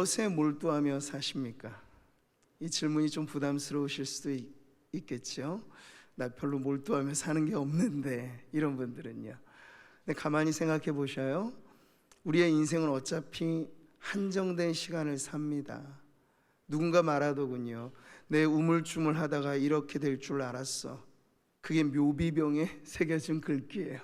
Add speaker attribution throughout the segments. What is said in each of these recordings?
Speaker 1: 무엇에 몰두하며 사십니까? 이 질문이 좀 부담스러우실 수도 있겠죠. 나 별로 몰두하며 사는 게 없는데, 이런 분들은요. 근데 가만히 생각해 보셔요. 우리의 인생은 어차피 한정된 시간을 삽니다. 누군가 말하더군요. 내 우물쭈물 하다가 이렇게 될 줄 알았어. 그게 묘비병에 새겨진 글귀예요.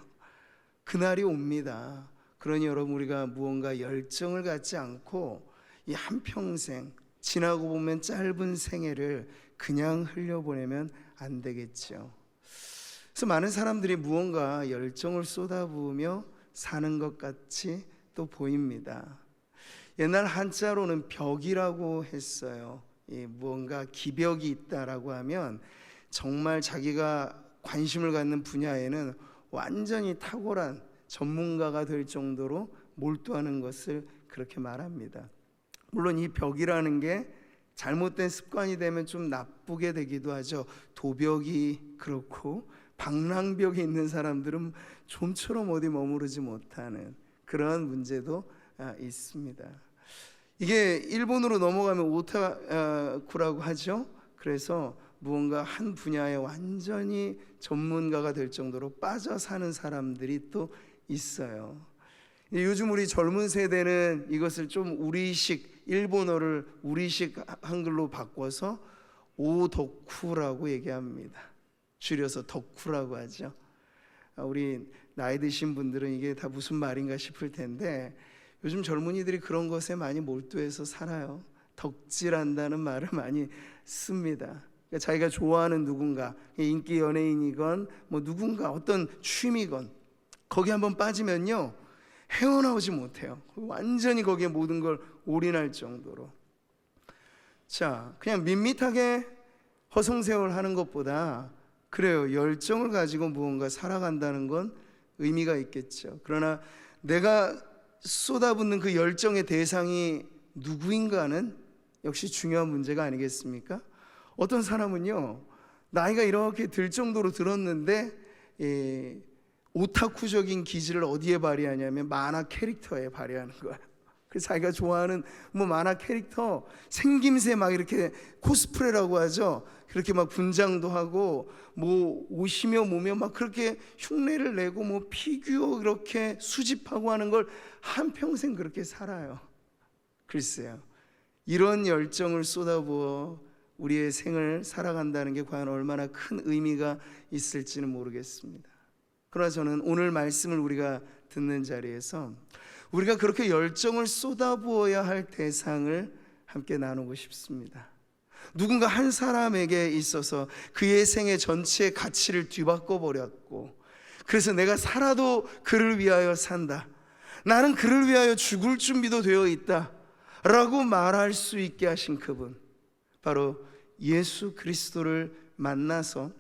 Speaker 1: 그날이 옵니다. 그러니 여러분, 우리가 무언가 열정을 갖지 않고 이 한평생, 지나고 보면 짧은 생애를 그냥 흘려보내면 안 되겠죠. 그래서 많은 사람들이 무언가 열정을 쏟아부으며 사는 것 같이 또 보입니다. 옛날 한자로는 벽이라고 했어요. 무언가 기벽이 있다라고 하면 정말 자기가 관심을 갖는 분야에는 완전히 탁월한 전문가가 될 정도로 몰두하는 것을 그렇게 말합니다. 물론 이 벽이라는 게 잘못된 습관이 되면 좀 나쁘게 되기도 하죠. 도벽이 그렇고 방랑벽이 있는 사람들은 좀처럼 어디 머무르지 못하는 그런 문제도 있습니다. 이게 일본으로 넘어가면 오타쿠라고 하죠. 그래서 무언가 한 분야에 완전히 전문가가 될 정도로 빠져 사는 사람들이 또 있어요. 요즘 우리 젊은 세대는 이것을 좀 우리식, 일본어를 우리식 한글로 바꿔서 오덕후라고 얘기합니다. 줄여서 덕후라고 하죠. 우리 나이 드신 분들은 이게 다 무슨 말인가 싶을 텐데, 요즘 젊은이들이 그런 것에 많이 몰두해서 살아요. 덕질한다는 말을 많이 씁니다. 그러니까 자기가 좋아하는 누군가, 인기 연예인이건 뭐 누군가 어떤 취미건 거기 한번 빠지면요 헤어나오지 못해요. 완전히 거기에 모든 걸 올인할 정도로. 자, 그냥 밋밋하게 허송세월 하는 것보다 그래요, 열정을 가지고 무언가 살아간다는 건 의미가 있겠죠. 그러나 내가 쏟아붓는 그 열정의 대상이 누구인가는 역시 중요한 문제가 아니겠습니까? 어떤 사람은요, 나이가 이렇게 들 정도로 들었는데 오타쿠적인 기질을 어디에 발휘하냐면 만화 캐릭터에 발휘하는 거야. 그래서 자기가 좋아하는 뭐 만화 캐릭터 생김새 막 이렇게 코스프레라고 하죠. 그렇게 막 분장도 하고 뭐 옷이며 뭐며 막 그렇게 흉내를 내고 뭐 피규어 그렇게 수집하고 하는 걸 한평생 그렇게 살아요. 글쎄요, 이런 열정을 쏟아부어 우리의 생을 살아간다는 게 과연 얼마나 큰 의미가 있을지는 모르겠습니다. 그러나 저는 오늘 말씀을 우리가 듣는 자리에서 우리가 그렇게 열정을 쏟아부어야 할 대상을 함께 나누고 싶습니다. 누군가 한 사람에게 있어서 그의 생애 전체의 가치를 뒤바꿔 버렸고, 그래서 내가 살아도 그를 위하여 산다, 나는 그를 위하여 죽을 준비도 되어 있다 라고 말할 수 있게 하신 그분, 바로 예수 그리스도를 만나서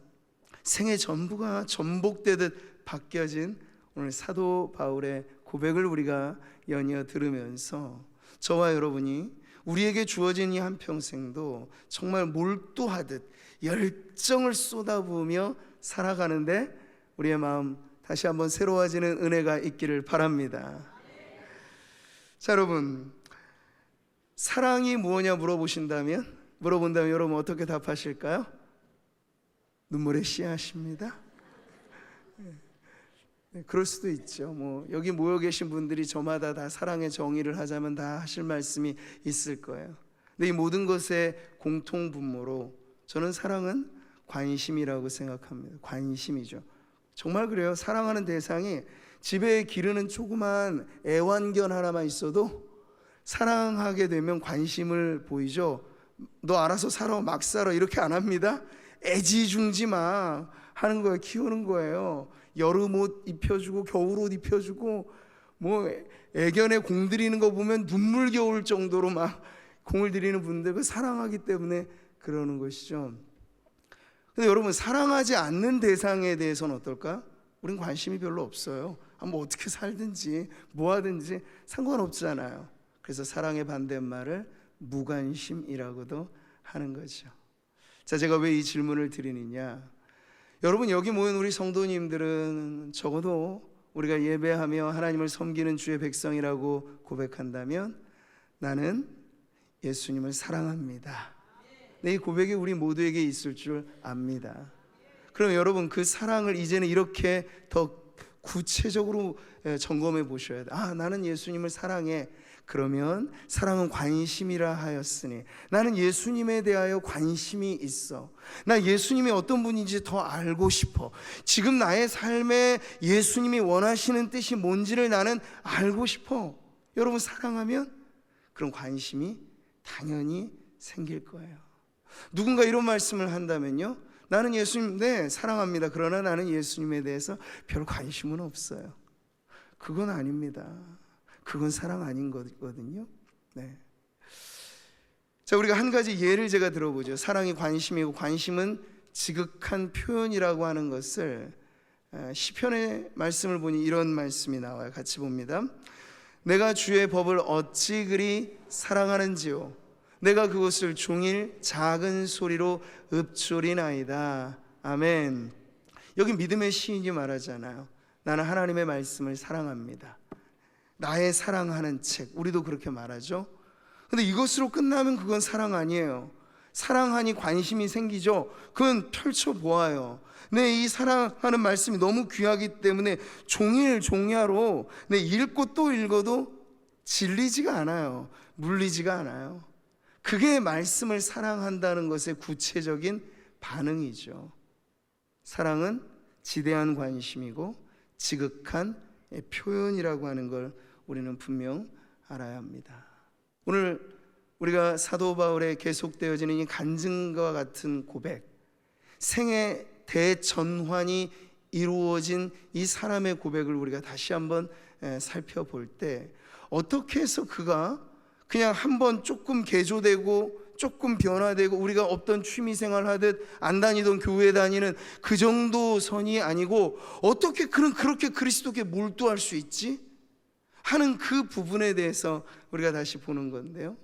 Speaker 1: 생애 전부가 전복되듯 바뀌어진 오늘 사도 바울의 고백을 우리가 연이어 들으면서 저와 여러분이 우리에게 주어진 이 한평생도 정말 몰두하듯 열정을 쏟아부으며 살아가는데 우리의 마음 다시 한번 새로워지는 은혜가 있기를 바랍니다. 자, 여러분, 사랑이 무엇이냐 물어본다면 여러분 어떻게 답하실까요? 눈물의 씨앗입니다. 네, 그럴 수도 있죠. 뭐 여기 모여 계신 분들이 저마다 다 사랑의 정의를 하자면 다 하실 말씀이 있을 거예요. 근데 이 모든 것의 공통분모로 저는 사랑은 관심이라고 생각합니다. 관심이죠. 정말 그래요. 사랑하는 대상이 집에 기르는 조그만 애완견 하나만 있어도 사랑하게 되면 관심을 보이죠. 너 알아서 살아, 막 살아, 이렇게 안 합니다. 애지중지 막 하는 거예요. 키우는 거예요. 여름 옷 입혀주고 겨울 옷 입혀주고 뭐 애견에 공 들이는 거 보면 눈물겨울 정도로 막 공을 들이는 분들, 그 사랑하기 때문에 그러는 것이죠. 근데 여러분, 사랑하지 않는 대상에 대해서는 어떨까? 우린 관심이 별로 없어요. 뭐 어떻게 살든지 뭐 하든지 상관없잖아요. 그래서 사랑의 반대말을 무관심이라고도 하는 거죠. 자, 제가 왜 이 질문을 드리느냐, 여러분, 여기 모인 우리 성도님들은 적어도 우리가 예배하며 하나님을 섬기는 주의 백성이라고 고백한다면 나는 예수님을 사랑합니다. 이 고백이 우리 모두에게 있을 줄 압니다. 그럼 여러분, 그 사랑을 이제는 이렇게 더 구체적으로 점검해 보셔야 돼요. 나는 예수님을 사랑해. 그러면 사랑은 관심이라 하였으니, 나는 예수님에 대하여 관심이 있어. 나 예수님이 어떤 분인지 더 알고 싶어. 지금 나의 삶에 예수님이 원하시는 뜻이 뭔지를 나는 알고 싶어. 여러분, 사랑하면 그런 관심이 당연히 생길 거예요. 누군가 이런 말씀을 한다면요, 나는 예수님 사랑합니다. 그러나 나는 예수님에 대해서 별 관심은 없어요. 그건 아닙니다. 그건 사랑 아닌 거거든요. 자, 우리가 한 가지 예를 제가 들어보죠. 사랑이 관심이고 관심은 지극한 표현이라고 하는 것을 시편의 말씀을 보니 이런 말씀이 나와요. 같이 봅니다. 내가 주의 법을 어찌 그리 사랑하는지요. 내가 그것을 종일 작은 소리로 읊조리나이다. 아멘. 여기 믿음의 시인이 말하잖아요. 나는 하나님의 말씀을 사랑합니다. 나의 사랑하는 책, 우리도 그렇게 말하죠. 근데 이것으로 끝나면 그건 사랑 아니에요. 사랑하니 관심이 생기죠. 그건 펼쳐보아요. 이 사랑하는 말씀이 너무 귀하기 때문에 종일 종야로 읽고 또 읽어도 질리지가 않아요. 물리지가 않아요. 그게 말씀을 사랑한다는 것의 구체적인 반응이죠. 사랑은 지대한 관심이고 지극한 표현이라고 하는 걸 우리는 분명 알아야 합니다. 오늘 우리가 사도 바울의 계속되어지는 이 간증과 같은 고백, 생애 대전환이 이루어진 이 사람의 고백을 우리가 다시 한번 살펴볼 때, 어떻게 해서 그가 그냥 한번 조금 개조되고 조금 변화되고 우리가 어떤 취미생활 하듯 안 다니던 교회 다니는 그 정도 선이 아니고 어떻게 그렇게 그리스도께 몰두할 수 있지? 하는 그 부분에 대해서 우리가 다시 보는 건데요,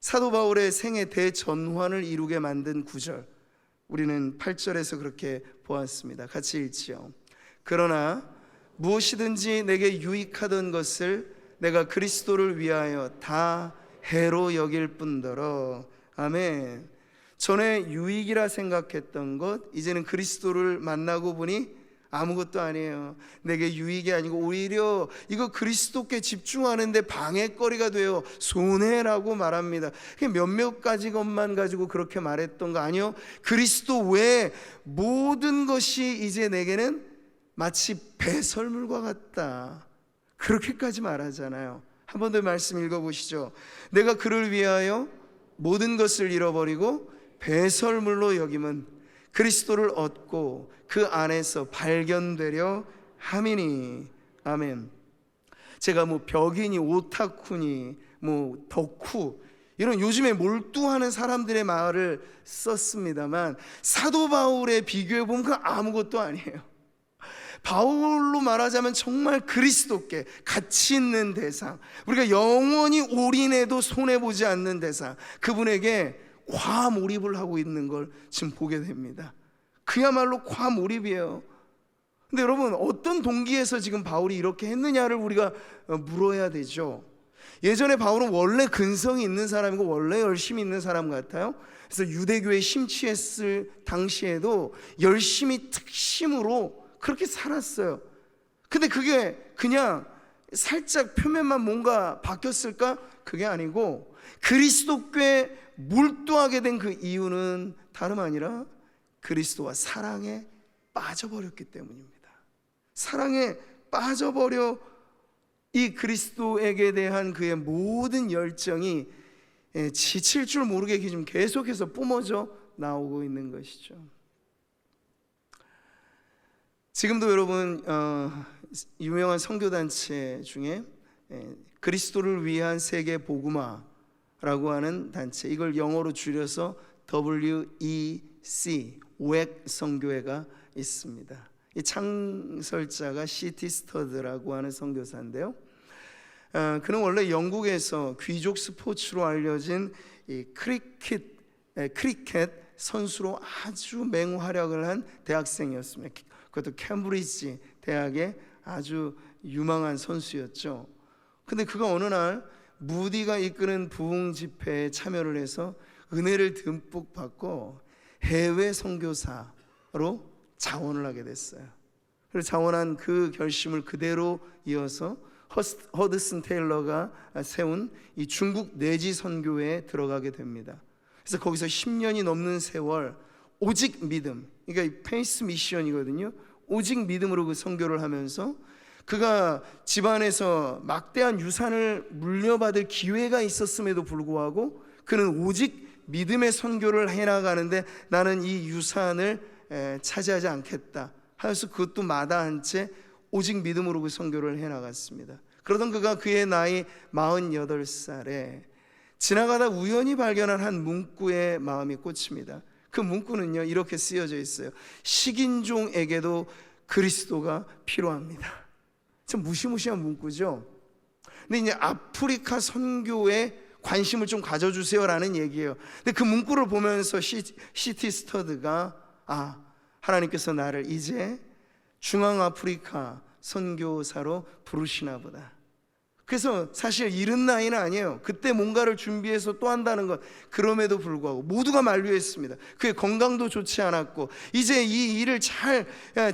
Speaker 1: 사도 바울의 생애 대전환을 이루게 만든 구절, 우리는 8절에서 그렇게 보았습니다. 같이 읽지요. 그러나 무엇이든지 내게 유익하던 것을 내가 그리스도를 위하여 다 해로 여길 뿐더러. 아멘. 전에 유익이라 생각했던 것, 이제는 그리스도를 만나고 보니 아무것도 아니에요. 내게 유익이 아니고 오히려 이거 그리스도께 집중하는데 방해거리가 돼요. 손해라고 말합니다. 몇몇 가지 것만 가지고 그렇게 말했던 거 아니요. 그리스도 외에 모든 것이 이제 내게는 마치 배설물과 같다. 그렇게까지 말하잖아요. 한 번 더 말씀 읽어보시죠. 내가 그를 위하여 모든 것을 잃어버리고 배설물로 여김은 그리스도를 얻고 그 안에서 발견되려 함이니. 아멘. 제가 벽이니 오타쿠니 덕후 이런 요즘에 몰두하는 사람들의 말을 썼습니다만, 사도 바울에 비교해보면 그 아무것도 아니에요. 바울로 말하자면 정말 그리스도께 가치 있는 대상, 우리가 영원히 올인해도 손해보지 않는 대상, 그분에게 과몰입을 하고 있는 걸 지금 보게 됩니다. 그야말로 과몰입이에요. 근데 여러분, 어떤 동기에서 지금 바울이 이렇게 했느냐를 우리가 물어야 되죠. 예전에 바울은 원래 근성이 있는 사람이고 원래 열심히 있는 사람 같아요. 그래서 유대교에 심취했을 당시에도 열심히 특심으로 그렇게 살았어요. 근데 그게 그냥 살짝 표면만 뭔가 바뀌었을까? 그게 아니고 그리스도께 몰두하게 된 그 이유는 다름 아니라 그리스도와 사랑에 빠져버렸기 때문입니다. 사랑에 빠져버려 이 그리스도에게 대한 그의 모든 열정이 지칠 줄 모르게 지금 계속해서 뿜어져 나오고 있는 것이죠. 지금도 여러분 유명한 선교단체 중에 그리스도를 위한 세계 복음화라고 하는 단체, 이걸 영어로 줄여서 WEC, 웩 선교회가 있습니다. 이 창설자가 C.T. 스터드라고 하는 선교사인데요, 그는 원래 영국에서 귀족 스포츠로 알려진 이 크리켓 선수로 아주 맹활약을 한 대학생이었습니다. 그것도 캠브리지 대학의 아주 유망한 선수였죠. 근데 그가 어느 날 무디가 이끄는 부흥 집회에 참여를 해서 은혜를 듬뿍 받고 해외 선교사로 자원을 하게 됐어요. 그래서 자원한 그 결심을 그대로 이어서 허드슨 테일러가 세운 이 중국 내지 선교회에 들어가게 됩니다. 그래서 거기서 10년이 넘는 세월 오직 믿음, 그러니까 페이스 미션이거든요. 오직 믿음으로 그 선교를 하면서 그가 집안에서 막대한 유산을 물려받을 기회가 있었음에도 불구하고 그는 오직 믿음의 선교를 해나가는데 나는 이 유산을 차지하지 않겠다 하여서 그것도 마다한 채 오직 믿음으로 그 선교를 해나갔습니다. 그러던 그가 그의 나이 48살에 지나가다 우연히 발견한 한 문구에 마음이 꽂힙니다. 그 문구는요 이렇게 쓰여져 있어요. 식인종에게도 그리스도가 필요합니다. 참 무시무시한 문구죠. 근데 이제 아프리카 선교에 관심을 좀 가져주세요라는 얘기예요. 근데 그 문구를 보면서 C.T. 스터드가 하나님께서 나를 이제 중앙아프리카 선교사로 부르시나 보다. 그래서 사실 이른 나이는 아니에요. 그때 뭔가를 준비해서 또 한다는 것. 그럼에도 불구하고 모두가 만류했습니다. 그의 건강도 좋지 않았고 이제 이 일을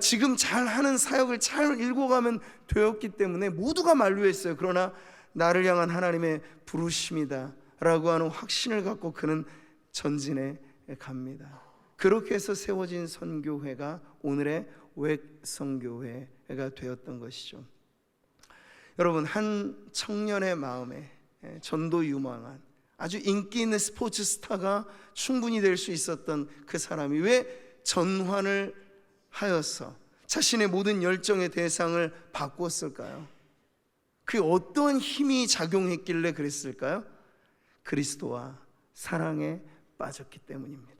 Speaker 1: 지금 잘 하는 사역을 잘 읽어가면 되었기 때문에 모두가 만류했어요. 그러나 나를 향한 하나님의 부르심이다 라고 하는 확신을 갖고 그는 전진해 갑니다. 그렇게 해서 세워진 선교회가 오늘의 웩 선교회가 되었던 것이죠. 여러분, 한 청년의 마음에 전도 유망한 아주 인기 있는 스포츠 스타가 충분히 될 수 있었던 그 사람이 왜 전환을 하여서 자신의 모든 열정의 대상을 바꿨을까요? 그게 어떠한 힘이 작용했길래 그랬을까요? 그리스도와 사랑에 빠졌기 때문입니다.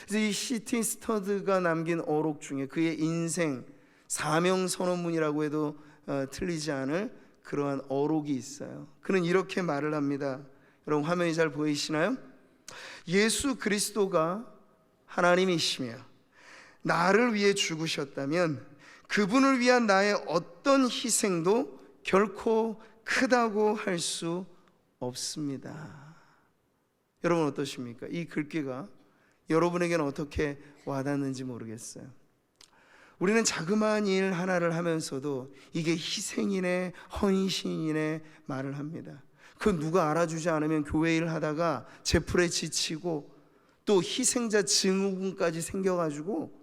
Speaker 1: 그래서 이 C.T. 스터드가 남긴 어록 중에 그의 인생 사명 선언문이라고 해도 틀리지 않을 그러한 어록이 있어요. 그는 이렇게 말을 합니다. 여러분 화면이 잘 보이시나요? 예수 그리스도가 하나님이시며 나를 위해 죽으셨다면 그분을 위한 나의 어떤 희생도 결코 크다고 할 수 없습니다. 여러분 어떠십니까? 이 글귀가 여러분에게는 어떻게 와닿는지 모르겠어요. 우리는 자그마한 일 하나를 하면서도 이게 희생이네 헌신이네 말을 합니다. 그 누가 알아주지 않으면 교회 일 하다가 제풀에 지치고 또 희생자 증후군까지 생겨가지고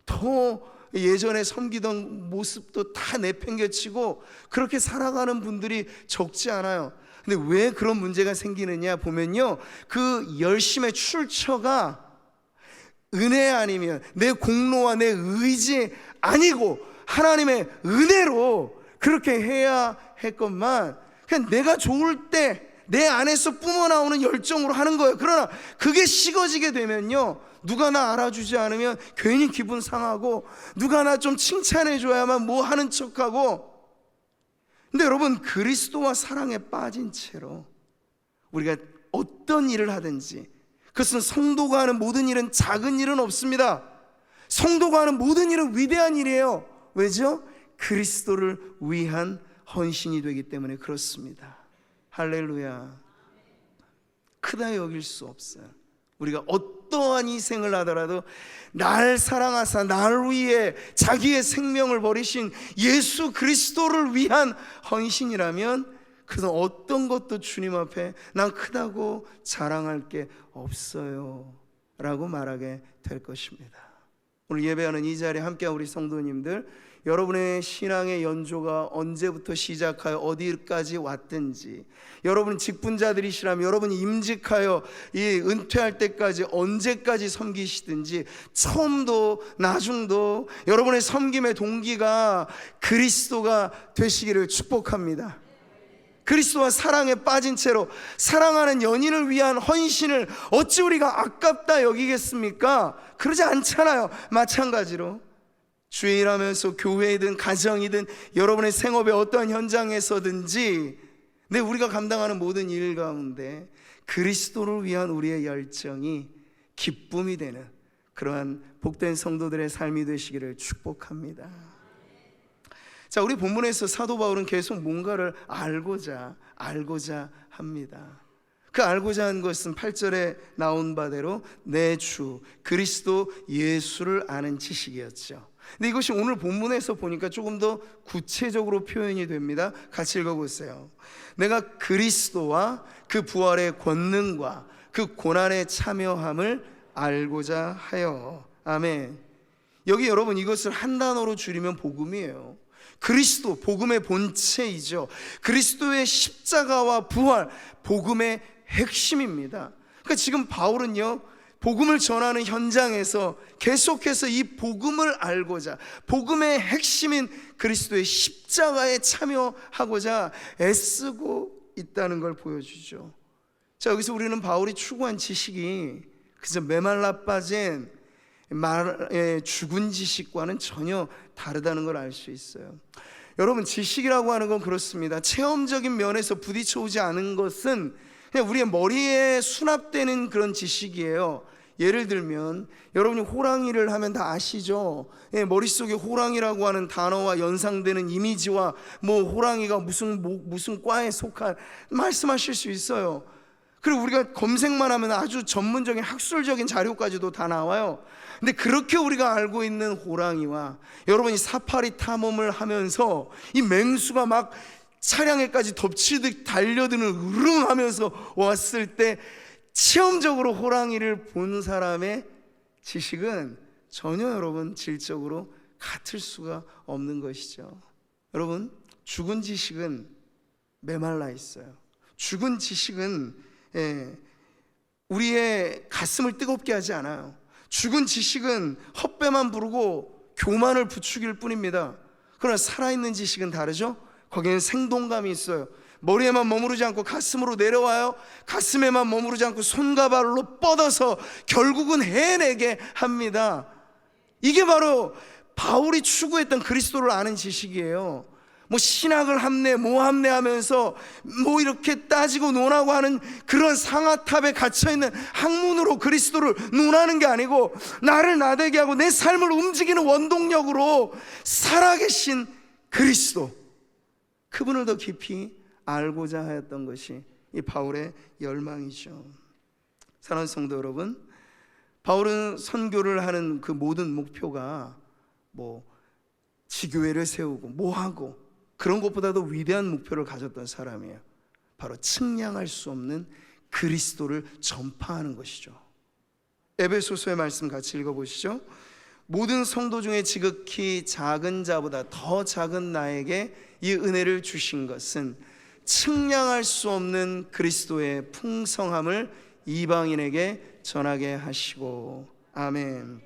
Speaker 1: 더 예전에 섬기던 모습도 다 내팽개치고 그렇게 살아가는 분들이 적지 않아요. 근데 왜 그런 문제가 생기느냐 보면요, 그 열심의 출처가 은혜 아니면 내 공로와 내 의지 아니고 하나님의 은혜로 그렇게 해야 했건만 그냥 내가 좋을 때 내 안에서 뿜어나오는 열정으로 하는 거예요. 그러나 그게 식어지게 되면요, 누가 나 알아주지 않으면 괜히 기분 상하고 누가 나 좀 칭찬해줘야만 뭐 하는 척하고. 근데 여러분, 그리스도와 사랑에 빠진 채로 우리가 어떤 일을 하든지, 그것은 성도가 하는 모든 일은 작은 일은 없습니다. 성도가 하는 모든 일은 위대한 일이에요. 왜죠? 그리스도를 위한 헌신이 되기 때문에 그렇습니다. 할렐루야. 크다 여길 수 없어요. 우리가 어떠한 희생을 하더라도 날 사랑하사 날 위해 자기의 생명을 버리신 예수 그리스도를 위한 헌신이라면 그래서 어떤 것도 주님 앞에 난 크다고 자랑할 게 없어요 라고 말하게 될 것입니다. 오늘 예배하는 이 자리에 함께한 우리 성도님들, 여러분의 신앙의 연조가 언제부터 시작하여 어디까지 왔든지, 여러분 직분자들이시라면 여러분이 임직하여 이 은퇴할 때까지 언제까지 섬기시든지 처음도 나중도 여러분의 섬김의 동기가 그리스도가 되시기를 축복합니다. 그리스도와 사랑에 빠진 채로 사랑하는 연인을 위한 헌신을 어찌 우리가 아깝다 여기겠습니까? 그러지 않잖아요. 마찬가지로 주의 일하면서 교회이든 가정이든 여러분의 생업의 어떠한 현장에서든지 우리가 감당하는 모든 일 가운데 그리스도를 위한 우리의 열정이 기쁨이 되는 그러한 복된 성도들의 삶이 되시기를 축복합니다. 자, 우리 본문에서 사도 바울은 계속 뭔가를 알고자 합니다. 그 알고자 한 것은 8절에 나온 바대로 내 주 그리스도 예수를 아는 지식이었죠. 근데 이것이 오늘 본문에서 보니까 조금 더 구체적으로 표현이 됩니다. 같이 읽어보세요. 내가 그리스도와 그 부활의 권능과 그 고난의 참여함을 알고자 하여. 아멘. 여기 여러분, 이것을 한 단어로 줄이면 복음이에요. 그리스도, 복음의 본체이죠. 그리스도의 십자가와 부활, 복음의 핵심입니다. 그러니까 지금 바울은요, 복음을 전하는 현장에서 계속해서 이 복음을 알고자, 복음의 핵심인 그리스도의 십자가에 참여하고자 애쓰고 있다는 걸 보여주죠. 자, 여기서 우리는 바울이 추구한 지식이 그저 메말라 빠진 죽은 지식과는 전혀 다르다는 걸 알 수 있어요. 여러분, 지식이라고 하는 건 그렇습니다. 체험적인 면에서 부딪혀 오지 않은 것은 그냥 우리의 머리에 수납되는 그런 지식이에요. 예를 들면 여러분이 호랑이를 하면 다 아시죠? 머릿속에 호랑이라고 하는 단어와 연상되는 이미지와 뭐 호랑이가 무슨 과에 속한 말씀하실 수 있어요. 그리고 우리가 검색만 하면 아주 전문적인 학술적인 자료까지도 다 나와요. 근데 그렇게 우리가 알고 있는 호랑이와 여러분이 사파리 탐험을 하면서 이 맹수가 막 차량에까지 덮치듯 달려드는 으릉하면서 왔을 때 체험적으로 호랑이를 본 사람의 지식은 전혀 여러분 질적으로 같을 수가 없는 것이죠. 여러분, 죽은 지식은 메말라 있어요. 죽은 지식은 우리의 가슴을 뜨겁게 하지 않아요. 죽은 지식은 헛배만 부르고 교만을 부추길 뿐입니다. 그러나 살아있는 지식은 다르죠. 거기에는 생동감이 있어요. 머리에만 머무르지 않고 가슴으로 내려와요. 가슴에만 머무르지 않고 손과 발로 뻗어서 결국은 해내게 합니다. 이게 바로 바울이 추구했던 그리스도를 아는 지식이에요. 뭐 신학을 함내하면서 뭐 이렇게 따지고 논하고 하는 그런 상아탑에 갇혀있는 학문으로 그리스도를 논하는 게 아니고, 나를 나대게 하고 내 삶을 움직이는 원동력으로 살아계신 그리스도, 그분을 더 깊이 알고자 하였던 것이 이 바울의 열망이죠. 사랑하는 성도 여러분, 바울은 선교를 하는 그 모든 목표가 뭐 지교회를 세우고 뭐하고 그런 것보다도 위대한 목표를 가졌던 사람이에요. 바로 측량할 수 없는 그리스도를 전파하는 것이죠. 에베소서의 말씀 같이 읽어보시죠. 모든 성도 중에 지극히 작은 자보다 더 작은 나에게 이 은혜를 주신 것은 측량할 수 없는 그리스도의 풍성함을 이방인에게 전하게 하시고. 아멘.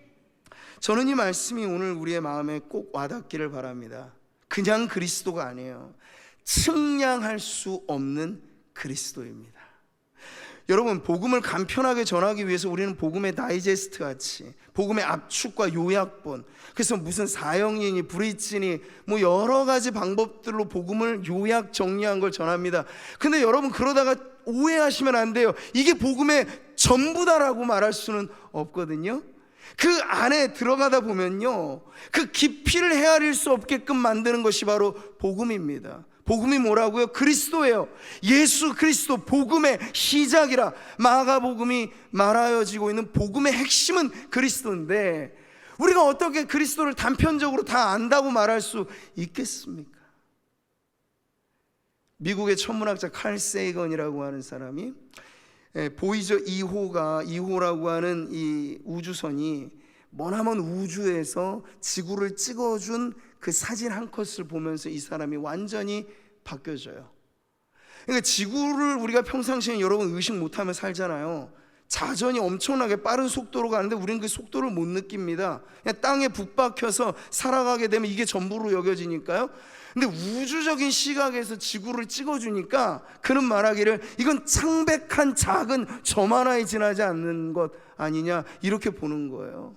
Speaker 1: 저는 이 말씀이 오늘 우리의 마음에 꼭 와닿기를 바랍니다. 그냥 그리스도가 아니에요. 측량할 수 없는 그리스도입니다. 여러분, 복음을 간편하게 전하기 위해서 우리는 복음의 다이제스트 같이, 복음의 압축과 요약본, 그래서 무슨 사형이니 브릿지니 뭐 여러 가지 방법들로 복음을 요약 정리한 걸 전합니다. 근데 여러분, 그러다가 오해하시면 안 돼요. 이게 복음의 전부다라고 말할 수는 없거든요. 그 안에 들어가다 보면요, 그 깊이를 헤아릴 수 없게끔 만드는 것이 바로 복음입니다. 복음이 뭐라고요? 그리스도예요. 예수 그리스도, 복음의 시작이라 마가복음이 말하여지고 있는 복음의 핵심은 그리스도인데, 우리가 어떻게 그리스도를 단편적으로 다 안다고 말할 수 있겠습니까? 미국의 천문학자 칼 세이건이라고 하는 사람이 보이저 2호라고 하는 이 우주선이 머나먼 우주에서 지구를 찍어준 그 사진 한 컷을 보면서 이 사람이 완전히 바뀌어져요. 그러니까 지구를 우리가 평상시에 여러분 의식 못하며 살잖아요. 자전이 엄청나게 빠른 속도로 가는데 우리는 그 속도를 못 느낍니다. 그냥 땅에 북박혀서 살아가게 되면 이게 전부로 여겨지니까요. 근데 우주적인 시각에서 지구를 찍어주니까 그는 말하기를 이건 창백한 작은 점 하나에 지나지 않는 것 아니냐, 이렇게 보는 거예요.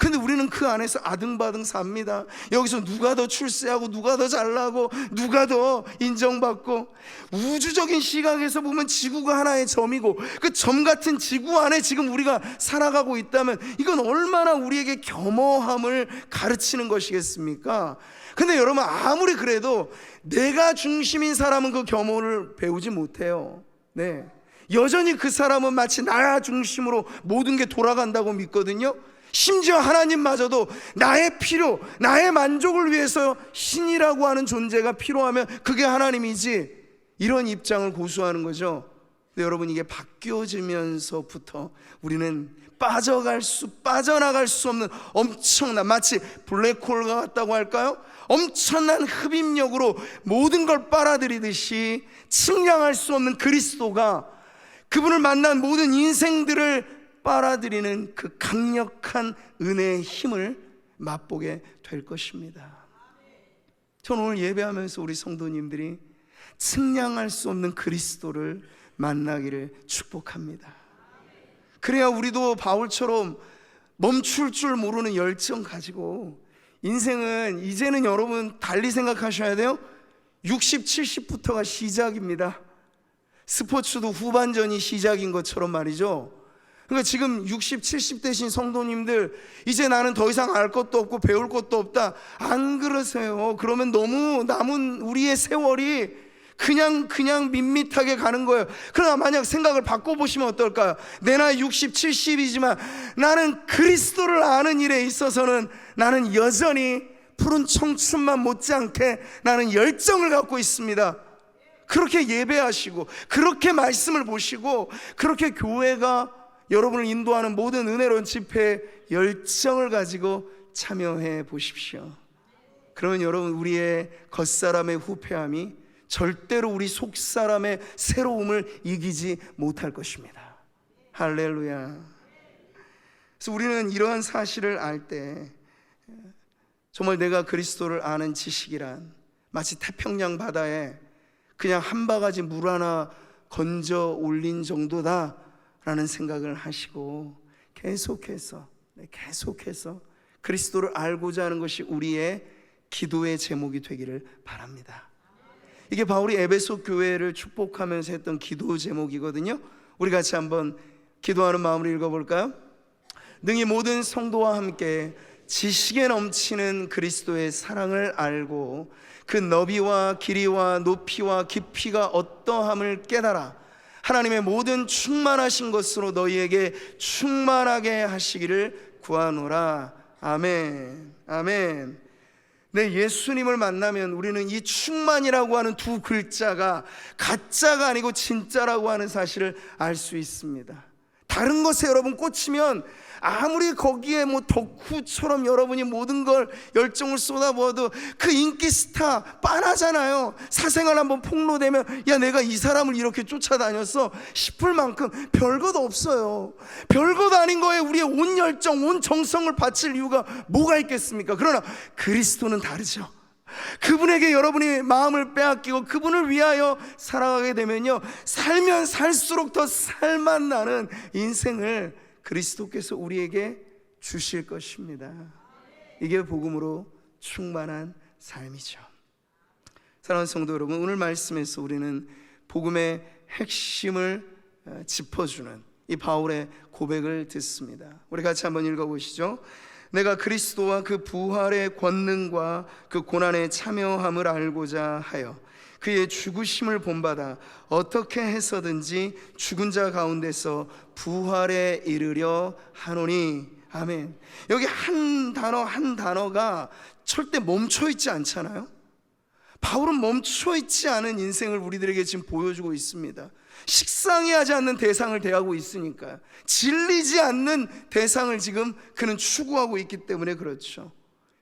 Speaker 1: 근데 우리는 그 안에서 아등바등 삽니다. 여기서 누가 더 출세하고 누가 더 잘나고 누가 더 인정받고, 우주적인 시각에서 보면 지구가 하나의 점이고 그 점 같은 지구 안에 지금 우리가 살아가고 있다면 이건 얼마나 우리에게 겸허함을 가르치는 것이겠습니까? 근데 여러분, 아무리 그래도 내가 중심인 사람은 그 겸허를 배우지 못해요. 네, 여전히 그 사람은 마치 나 중심으로 모든 게 돌아간다고 믿거든요. 심지어 하나님마저도 나의 필요, 나의 만족을 위해서 신이라고 하는 존재가 필요하면 그게 하나님이지, 이런 입장을 고수하는 거죠. 근데 여러분, 이게 바뀌어지면서부터 우리는 빠져나갈 수 없는 엄청난, 마치 블랙홀 같다고 할까요? 엄청난 흡입력으로 모든 걸 빨아들이듯이 측량할 수 없는 그리스도가 그분을 만난 모든 인생들을 빨아들이는 그 강력한 은혜의 힘을 맛보게 될 것입니다. 저는 오늘 예배하면서 우리 성도님들이 측량할 수 없는 그리스도를 만나기를 축복합니다. 그래야 우리도 바울처럼 멈출 줄 모르는 열정 가지고, 인생은 이제는 여러분 달리 생각하셔야 돼요. 60, 70부터가 시작입니다. 스포츠도 후반전이 시작인 것처럼 말이죠. 그러니까 지금 60, 70 되신 성도님들, 이제 나는 더 이상 알 것도 없고 배울 것도 없다, 안 그러세요. 그러면 너무 남은 우리의 세월이 그냥 밋밋하게 가는 거예요. 그러나 만약 생각을 바꿔보시면 어떨까요? 내 나이 60, 70이지만 나는 그리스도를 아는 일에 있어서는 나는 여전히 푸른 청춘만 못지않게 나는 열정을 갖고 있습니다. 그렇게 예배하시고, 그렇게 말씀을 보시고, 그렇게 교회가 여러분을 인도하는 모든 은혜로운 집회에 열정을 가지고 참여해 보십시오. 그러면 여러분, 우리의 겉사람의 후패함이 절대로 우리 속사람의 새로움을 이기지 못할 것입니다. 할렐루야. 그래서 우리는 이러한 사실을 알 때 정말 내가 그리스도를 아는 지식이란 마치 태평양 바다에 그냥 한 바가지 물 하나 건져 올린 정도다 라는 생각을 하시고, 계속해서 그리스도를 알고자 하는 것이 우리의 기도의 제목이 되기를 바랍니다. 이게 바울이 에베소 교회를 축복하면서 했던 기도 제목이거든요. 우리 같이 한번 기도하는 마음으로 읽어볼까요? 능히 모든 성도와 함께 지식에 넘치는 그리스도의 사랑을 알고 그 너비와 길이와 높이와 깊이가 어떠함을 깨달아 하나님의 모든 충만하신 것으로 너희에게 충만하게 하시기를 구하노라. 아멘. 아멘. 네, 예수님을 만나면 우리는 이 충만이라고 하는 두 글자가 가짜가 아니고 진짜라고 하는 사실을 알 수 있습니다. 다른 것에 여러분 꽂히면 아무리 거기에 뭐 덕후처럼 여러분이 모든 걸 열정을 쏟아부어도 그 인기 스타 빤하잖아요. 사생활 한번 폭로되면 야, 내가 이 사람을 이렇게 쫓아다녔어 싶을 만큼 별것 없어요. 별것 아닌 거에 우리의 온 열정, 온 정성을 바칠 이유가 뭐가 있겠습니까? 그러나 그리스도는 다르죠. 그분에게 여러분이 마음을 빼앗기고 그분을 위하여 살아가게 되면요, 살면 살수록 더 살맛 나는 인생을 그리스도께서 우리에게 주실 것입니다. 이게 복음으로 충만한 삶이죠. 사랑하는 성도 여러분, 오늘 말씀에서 우리는 복음의 핵심을 짚어주는 이 바울의 고백을 듣습니다. 우리 같이 한번 읽어보시죠. 내가 그리스도와 그 부활의 권능과 그 고난에 참여함을 알고자 하여 그의 죽으심을 본받아 어떻게 해서든지 죽은 자 가운데서 부활에 이르려 하노니. 아멘. 여기 한 단어가 절대 멈춰있지 않잖아요. 바울은 멈춰있지 않은 인생을 우리들에게 지금 보여주고 있습니다. 식상해하지 않는 대상을 대하고 있으니까요. 질리지 않는 대상을 지금 그는 추구하고 있기 때문에 그렇죠.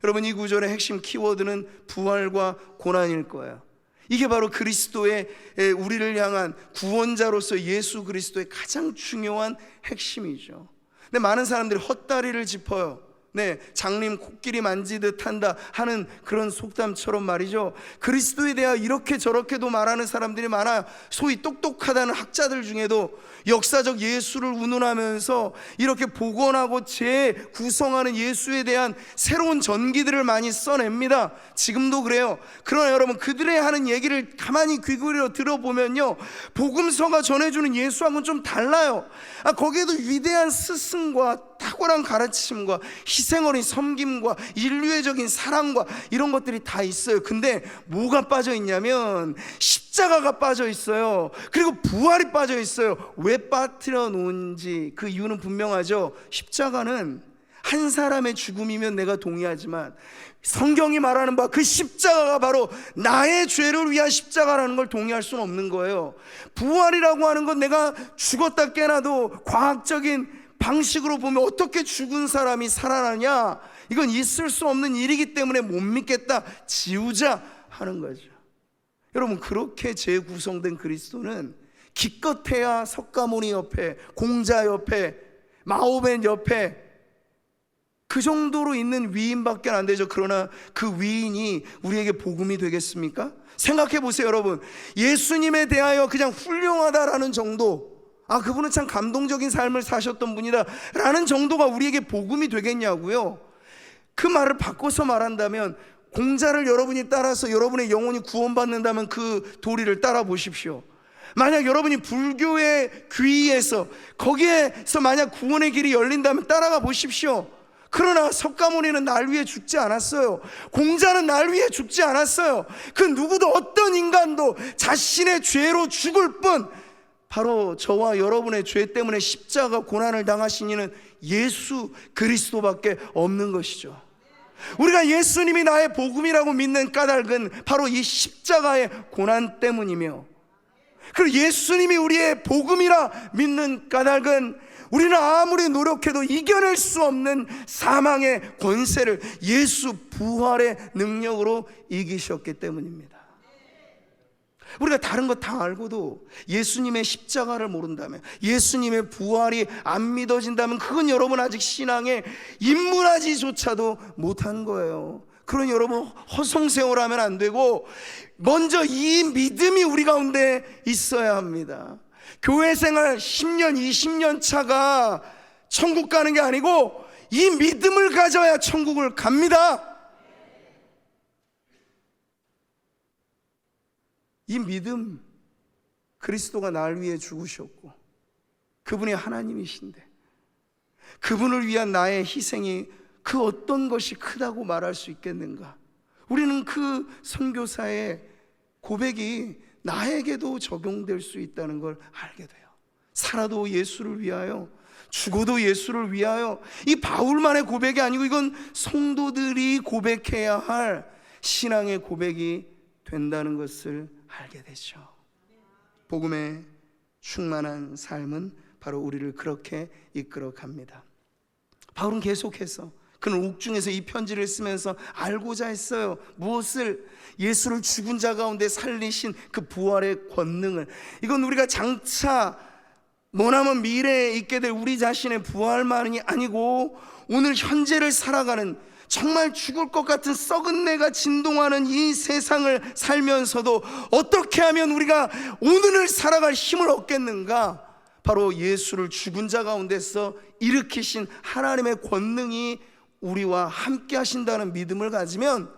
Speaker 1: 여러분, 이 구절의 핵심 키워드는 부활과 고난일 거예요. 이게 바로 그리스도의 우리를 향한 구원자로서 예수 그리스도의 가장 중요한 핵심이죠. 근데 많은 사람들이 헛다리를 짚어요. 네, 장님 코끼리 만지듯 한다 하는 그런 속담처럼 말이죠, 그리스도에 대하여 이렇게 저렇게도 말하는 사람들이 많아요. 소위 똑똑하다는 학자들 중에도 역사적 예수를 운운하면서 이렇게 복원하고 재구성하는 예수에 대한 새로운 전기들을 많이 써냅니다. 지금도 그래요. 그러나 여러분, 그들의 하는 얘기를 가만히 귀 기울여 들어보면요, 복음서가 전해주는 예수하고는 좀 달라요. 거기에도 위대한 스승과 탁월한 가르침과 희생어린 섬김과 인류애적인 사랑과 이런 것들이 다 있어요. 근데 뭐가 빠져 있냐면 십자가가 빠져 있어요. 그리고 부활이 빠져 있어요. 왜 빠뜨려 놓은지 그 이유는 분명하죠. 십자가는 한 사람의 죽음이면 내가 동의하지만 성경이 말하는 바 그 십자가가 바로 나의 죄를 위한 십자가라는 걸 동의할 수는 없는 거예요. 부활이라고 하는 건 내가 죽었다 깨나도 과학적인 방식으로 보면 어떻게 죽은 사람이 살아나냐, 이건 있을 수 없는 일이기 때문에 못 믿겠다, 지우자 하는 거죠. 여러분, 그렇게 재구성된 그리스도는 기껏해야 석가모니 옆에, 공자 옆에, 마호벤 옆에 그 정도로 있는 위인밖에 안 되죠. 그러나 그 위인이 우리에게 복음이 되겠습니까? 생각해 보세요, 여러분. 예수님에 대하여 그냥 훌륭하다라는 정도, 그분은 참 감동적인 삶을 사셨던 분이다 라는 정도가 우리에게 복음이 되겠냐고요. 그 말을 바꿔서 말한다면, 공자를 여러분이 따라서 여러분의 영혼이 구원받는다면 그 도리를 따라 보십시오. 만약 여러분이 불교의 귀에서 거기에서 만약 구원의 길이 열린다면 따라가 보십시오. 그러나 석가모니는 날 위해 죽지 않았어요. 공자는 날 위해 죽지 않았어요. 그 누구도, 어떤 인간도 자신의 죄로 죽을 뿐, 바로 저와 여러분의 죄 때문에 십자가 고난을 당하신 이는 예수 그리스도밖에 없는 것이죠. 우리가 예수님이 나의 복음이라고 믿는 까닭은 바로 이 십자가의 고난 때문이며, 그리고 예수님이 우리의 복음이라 믿는 까닭은 우리는 아무리 노력해도 이겨낼 수 없는 사망의 권세를 예수 부활의 능력으로 이기셨기 때문입니다. 우리가 다른 거 다 알고도 예수님의 십자가를 모른다면, 예수님의 부활이 안 믿어진다면 그건 여러분 아직 신앙에 입문하지조차도 못한 거예요. 그러니 여러분, 허송세월하면 안 되고 먼저 이 믿음이 우리 가운데 있어야 합니다. 교회 생활 10년, 20년 차가 천국 가는 게 아니고 이 믿음을 가져야 천국을 갑니다. 이 믿음, 그리스도가 날 위해 죽으셨고 그분이 하나님이신데 그분을 위한 나의 희생이 그 어떤 것이 크다고 말할 수 있겠는가? 우리는 그 선교사의 고백이 나에게도 적용될 수 있다는 걸 알게 돼요. 살아도 예수를 위하여, 죽어도 예수를 위하여. 이 바울만의 고백이 아니고 이건 성도들이 고백해야 할 신앙의 고백이 된다는 것을 알게 되죠. 복음의 충만한 삶은 바로 우리를 그렇게 이끌어 갑니다. 바울은 계속해서, 그는 옥중에서 이 편지를 쓰면서 알고자 했어요. 무엇을? 예수를 죽은 자 가운데 살리신 그 부활의 권능을. 이건 우리가 장차 머나먼 미래에 있게 될 우리 자신의 부활만이 아니고 오늘 현재를 살아가는, 정말 죽을 것 같은 썩은 내가 진동하는 이 세상을 살면서도 어떻게 하면 우리가 오늘을 살아갈 힘을 얻겠는가? 바로 예수를 죽은 자 가운데서 일으키신 하나님의 권능이 우리와 함께 하신다는 믿음을 가지면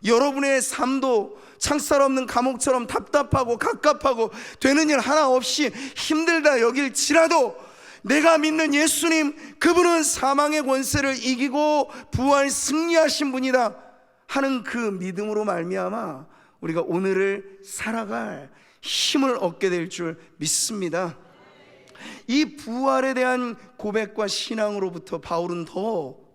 Speaker 1: 여러분의 삶도 창살 없는 감옥처럼 답답하고 갑갑하고 되는 일 하나 없이 힘들다 여길지라도 내가 믿는 예수님, 그분은 사망의 권세를 이기고 부활 승리하신 분이다 하는 그 믿음으로 말미암아 우리가 오늘을 살아갈 힘을 얻게 될 줄 믿습니다. 이 부활에 대한 고백과 신앙으로부터 바울은 더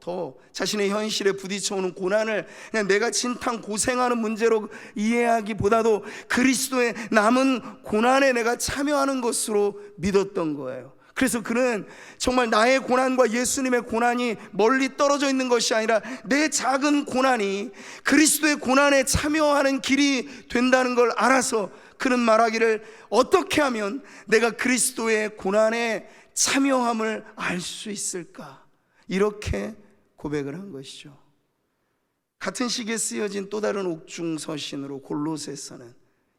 Speaker 1: 자신의 현실에 부딪혀오는 고난을 그냥 내가 진탕 고생하는 문제로 이해하기보다도 그리스도의 남은 고난에 내가 참여하는 것으로 믿었던 거예요. 그래서 그는 정말 나의 고난과 예수님의 고난이 멀리 떨어져 있는 것이 아니라 내 작은 고난이 그리스도의 고난에 참여하는 길이 된다는 걸 알아서 그는 말하기를, 어떻게 하면 내가 그리스도의 고난에 참여함을 알 수 있을까? 이렇게 고백을 한 것이죠. 같은 시기에 쓰여진 또 다른 옥중 서신으로 골로새서는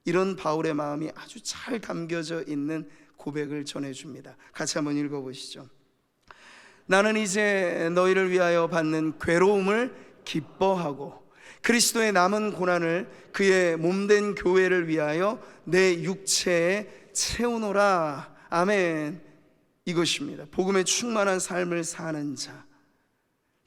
Speaker 1: 이런 바울의 마음이 아주 잘 담겨져 있는 고백을 전해줍니다. 같이 한번 읽어보시죠. 나는 이제 너희를 위하여 받는 괴로움을 기뻐하고 그리스도의 남은 고난을 그의 몸된 교회를 위하여 내 육체에 채우노라. 아멘. 이것입니다. 복음에 충만한 삶을 사는 자,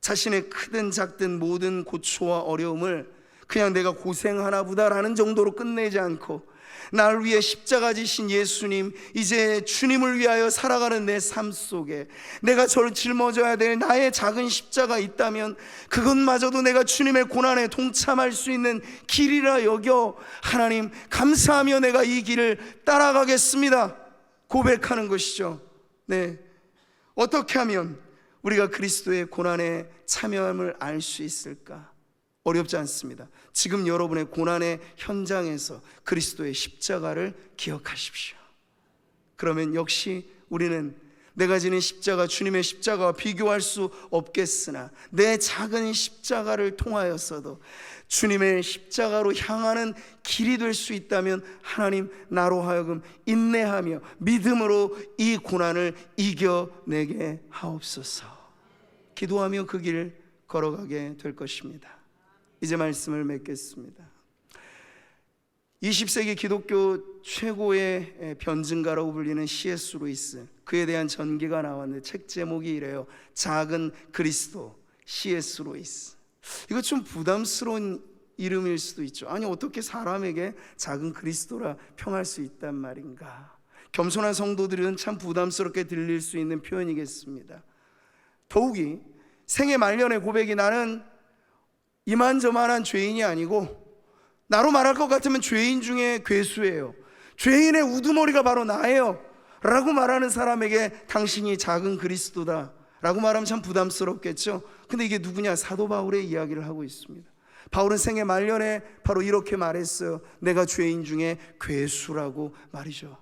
Speaker 1: 자신의 크든 작든 모든 고초와 어려움을 그냥 내가 고생하나 보다라는 정도로 끝내지 않고 나를 위해 십자가 지신 예수님, 이제 주님을 위하여 살아가는 내 삶 속에 내가 저를 짊어져야 될 나의 작은 십자가 있다면 그것마저도 내가 주님의 고난에 동참할 수 있는 길이라 여겨 하나님 감사하며 내가 이 길을 따라가겠습니다 고백하는 것이죠. 네, 어떻게 하면 우리가 그리스도의 고난에 참여함을 알 수 있을까? 어렵지 않습니다. 지금 여러분의 고난의 현장에서 그리스도의 십자가를 기억하십시오. 그러면 역시 우리는 내가 지닌 십자가, 주님의 십자가와 비교할 수 없겠으나 내 작은 십자가를 통하여서도 주님의 십자가로 향하는 길이 될 수 있다면 하나님 나로 하여금 인내하며 믿음으로 이 고난을 이겨내게 하옵소서. 기도하며 그 길 걸어가게 될 것입니다. 이제 말씀을 맺겠습니다. 20세기 기독교 최고의 변증가라고 불리는 C.S. 루이스, 그에 대한 전기가 나왔는데 책 제목이 이래요. 작은 그리스도, C.S. 루이스. 이거 좀 부담스러운 이름일 수도 있죠. 아니 어떻게 사람에게 작은 그리스도라 평할 수 있단 말인가. 겸손한 성도들은 참 부담스럽게 들릴 수 있는 표현이겠습니다. 더욱이 생애 말년의 고백이 나는 이만저만한 죄인이 아니고 나로 말할 것 같으면 죄인 중에 괴수예요, 죄인의 우두머리가 바로 나예요 라고 말하는 사람에게 당신이 작은 그리스도다 라고 말하면 참 부담스럽겠죠. 근데 이게 누구냐? 사도 바울의 이야기를 하고 있습니다. 바울은 생애 말년에 바로 이렇게 말했어요. 내가 죄인 중에 괴수라고 말이죠.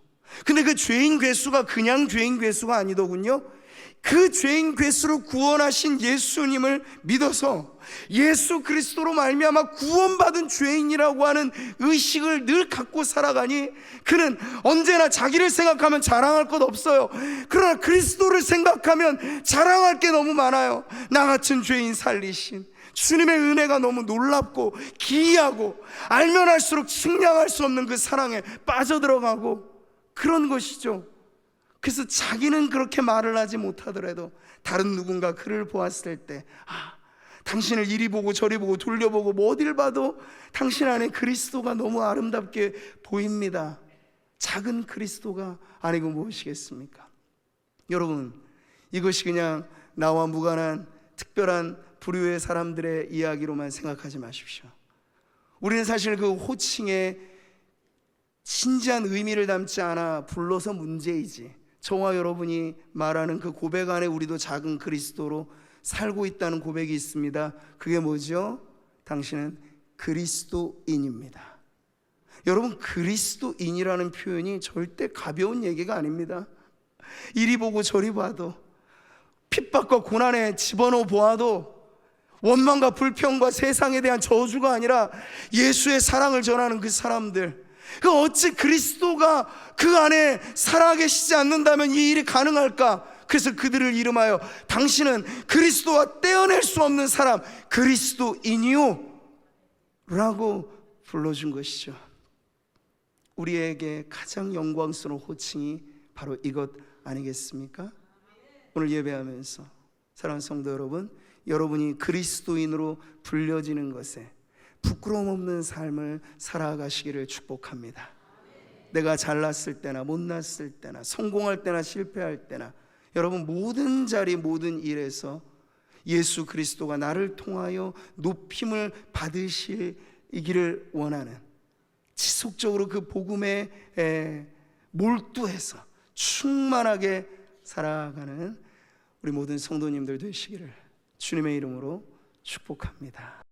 Speaker 1: 근데 그 죄인 괴수가 그냥 죄인 괴수가 아니더군요. 그 죄인 괴수로 구원하신 예수님을 믿어서 예수 그리스도로 말미암아 구원받은 죄인이라고 하는 의식을 늘 갖고 살아가니 그는 언제나 자기를 생각하면 자랑할 것 없어요. 그러나 그리스도를 생각하면 자랑할 게 너무 많아요. 나 같은 죄인 살리신 주님의 은혜가 너무 놀랍고 기이하고 알면 알수록 측량할 수 없는 그 사랑에 빠져들어가고 그런 것이죠. 그래서 자기는 그렇게 말을 하지 못하더라도 다른 누군가 그를 보았을 때 당신을 이리 보고 저리 보고 돌려보고 뭐 어딜 봐도 당신 안에 그리스도가 너무 아름답게 보입니다. 작은 그리스도가 아니고 무엇이겠습니까? 여러분, 이것이 그냥 나와 무관한 특별한 부류의 사람들의 이야기로만 생각하지 마십시오. 우리는 사실 그 호칭에 진지한 의미를 담지 않아 불러서 문제이지, 저와 여러분이 말하는 그 고백 안에 우리도 작은 그리스도로 살고 있다는 고백이 있습니다. 그게 뭐죠? 당신은 그리스도인입니다. 여러분, 그리스도인이라는 표현이 절대 가벼운 얘기가 아닙니다. 이리 보고 저리 봐도, 핍박과 고난에 집어넣어 보아도 원망과 불평과 세상에 대한 저주가 아니라 예수의 사랑을 전하는 그 사람들, 그 어찌 그리스도가 그 안에 살아계시지 않는다면 이 일이 가능할까? 그래서 그들을 이름하여 당신은 그리스도와 떼어낼 수 없는 사람, 그리스도인이요 라고 불러준 것이죠. 우리에게 가장 영광스러운 호칭이 바로 이것 아니겠습니까? 오늘 예배하면서 사랑하는 성도 여러분, 여러분이 그리스도인으로 불려지는 것에 부끄러움 없는 삶을 살아가시기를 축복합니다. 내가 잘났을 때나 못났을 때나 성공할 때나 실패할 때나 여러분 모든 자리 모든 일에서 예수 그리스도가 나를 통하여 높임을 받으시기를 원하는, 지속적으로 그 복음에 몰두해서 충만하게 살아가는 우리 모든 성도님들 되시기를 주님의 이름으로 축복합니다.